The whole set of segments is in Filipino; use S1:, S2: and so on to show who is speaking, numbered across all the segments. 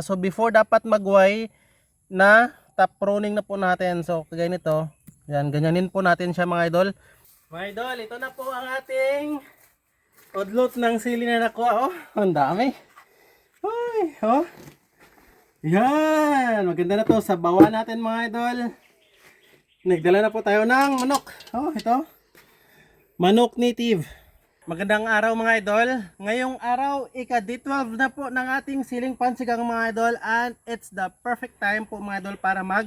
S1: So before dapat magway na top pruning na po natin. So kagaya nito, yan, ganyanin po natin siya mga idol. Mga idol, ito na po ang ating udlot ng sili na nakuha. Oh, ang dami. Uy, oh. Yan, maganda na to. Sabawan natin mga idol. Nagdala na po tayo ng manok. Oh, ito. Manok native. Magandang araw mga idol. Ngayong araw, ika-D12 na po ng ating siling pansigang mga idol. And it's the perfect time po mga idol para mag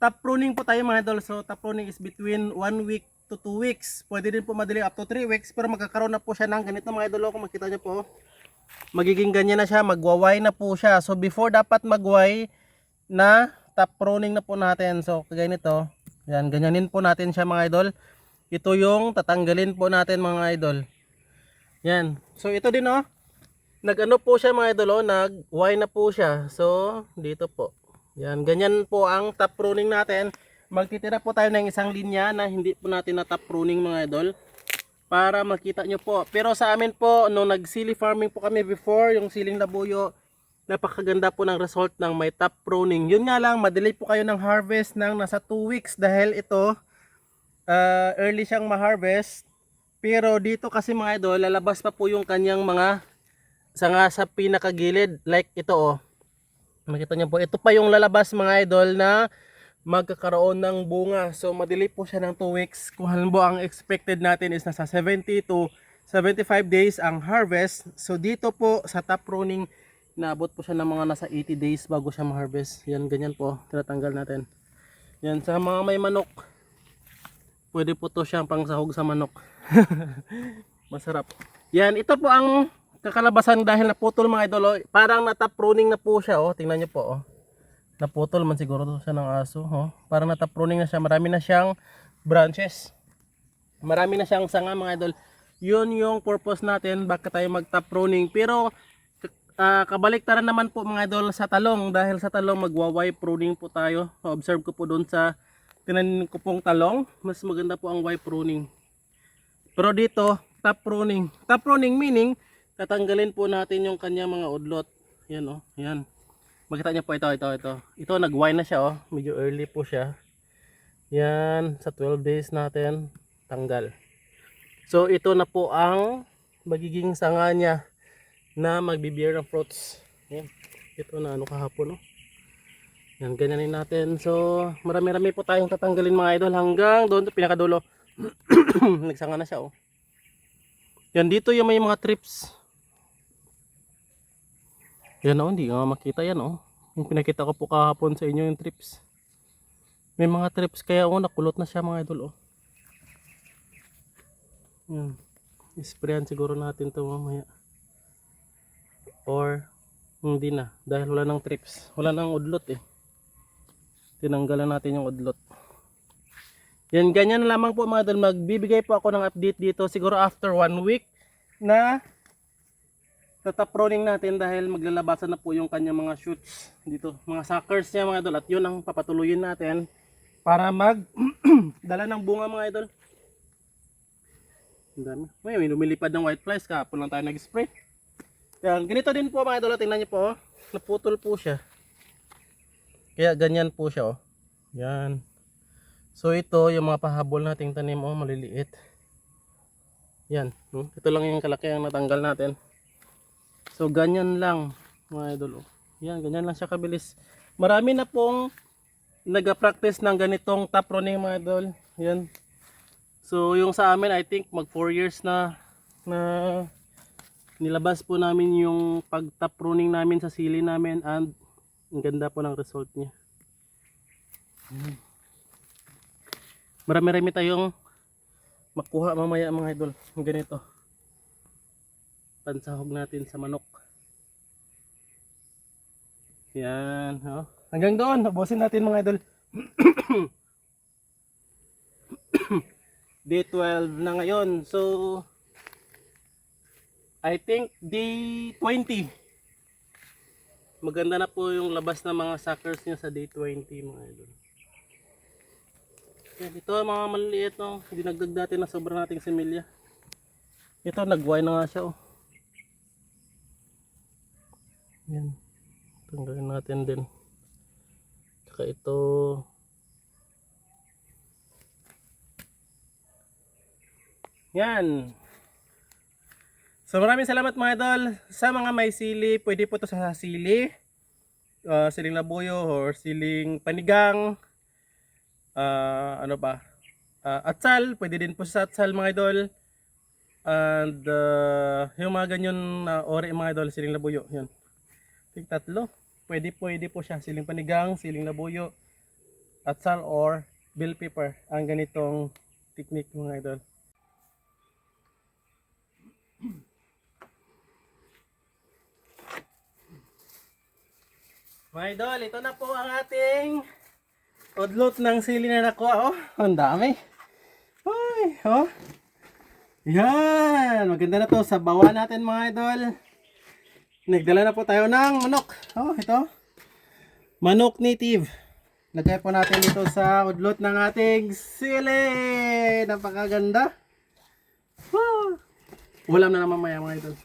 S1: top pruning po tayo mga idol. So top pruning is between 1 week to 2 weeks. Pwede din po madali up to 3 weeks. Pero magkakaroon na po siya ng ganito mga idol. Kung makita nyo po, magiging ganyan na siya. Magwaway na po siya. So before dapat magway na top pruning na po natin. So kagaya nito, yan, ganyanin po natin siya mga idol. Ito yung tatanggalin po natin mga idol. Yan. So ito din oh. Nag-ano po siya mga idol oh, nag-Y na po siya. So dito po. Yan, ganyan po ang top pruning natin. Magtitira po tayo ng isang linya na hindi po natin na top pruning mga idol. Para makita nyo po. Pero sa amin po, nung nag-sili farming po kami before, yung siling labuyo, napakaganda po ng result ng may top pruning. Yun nga lang, madelay po kayo ng harvest ng nasa 2 weeks dahil ito, early siyang ma-harvest. Pero dito kasi mga idol, lalabas pa po yung kanyang mga sanga sa pinakagilid. Like ito oh. Makita niyo po, ito pa yung lalabas mga idol na magkakaroon ng bunga. So madali po siya ng 2 weeks. Kung halimbawa ang expected natin is nasa 70 to 75 days ang harvest. So dito po sa top pruning, naabot po siya ng mga nasa 80 days bago siya ma-harvest. Yan, ganyan po, tinatanggal natin. Yan, sa mga may manok, pwede po to siyang pangsahog sa manok. Masarap. Yan, ito po ang kakalabasan dahil naputol mga idol. Oh. Parang natap pruning na po siya. Oh. Tingnan nyo po. Oh. Naputol man siguro to siya ng aso. Oh. Parang natap pruning na siya. Marami na siyang branches. Marami na siyang sanga mga idol. Yun yung purpose natin bakit tayo mag top pruning. Pero kabaliktaran naman po mga idol sa talong. Dahil sa talong magwa-Y pruning po tayo. Observe ko po doon sa tinanin ko pong talong. Mas maganda po ang Y pruning. Pero dito, top pruning. Top pruning meaning, tatanggalin po natin yung kanyang mga udlot. Yan oh, yan. Makita niyo po ito. Ito nag-Y na siya oh, medyo early po siya. Yan, sa 12 days natin, tanggal. So ito na po ang magiging sanga niya na magbibear ng fruits. Yan. Ito na ano kahapon oh. Yan, ganyanin natin. So marami-rami po tayong tatanggalin mga idol hanggang doon sa pinakadulo. Nagsanga na siya oh. Yan dito yung may mga trips. Yan oh, hindi nga makita yan oh. Yung pinakita ko po kahapon sa inyo yung trips. May mga trips kaya oh, nakulot na siya mga idol oh. Yan. Isprayan siguro natin to mamaya. Or hindi na dahil wala nang trips. Wala nang udlot eh. Tinanggalan natin yung udlot. Yan, ganyan lamang po mga idol. Magbibigay po ako ng update dito siguro after 1 week na top pruning natin dahil maglalabasan na po yung kanyang mga shoots dito, mga suckers niya mga idol, at yun ang papatuloyin natin para mag dala ng bunga mga idol. Ang dami. May lumilipad ng white flies, kahapon lang tayo nag-spray. Yan, ganito din po mga idol, tingnan niyo po oh. Naputol po siya. Kaya ganyan po siya oh. Yan. So ito yung mga pahabol nating tanim oh, maliliit. Yan, ito lang yung kalaki ang natanggal natin. So ganyan lang mga idol oh. Yan, ganyan lang siya kabilis. Marami na pong nag-practice ng ganitong top pruning mga idol. Yan. So yung sa amin I think mag 4 years na nilabas po namin yung pag top pruning namin sa sili namin, and ang ganda po ng result niya. Marami-rami tayong makuha mamaya mga idol. Ganito. Pansahog natin sa manok. Yan. Oh. Hanggang doon. Ubusin natin mga idol. Day 12 na ngayon. So, I think day 20. Maganda na po yung labas ng mga suckers niya sa day 20 mga idol. Ito mga maliliit no, dinagdag natin na sobrang nating similya. Ito nag-Y na nga siya oh. Yan. Tanggalin natin din. Tsaka ito. Yan. So maraming salamat mga idol. Sa mga may sili, pwede po to sa sili. Siling labuyo or siling panigang. Ano ba? Atsal, pwede din po sa atsal mga idol. And yung mga ganyan ori mga idol, siling labuyo. Yan. Tig tatlo. Pwede po siya. Siling panigang, siling labuyo, atsal or bell pepper. Ang ganitong technique mga idol. Mga idol, ito na po ang ating udlot ng sili na nakuha. Oh, ang dami. Uy, oh. Yan, maganda na to. Sabawan natin mga idol. Nagdala na po tayo ng manok. Oh, ito. Manok native. Lagay po natin ito sa udlot ng ating sili. Napakaganda. Ulam na naman maya mga idol.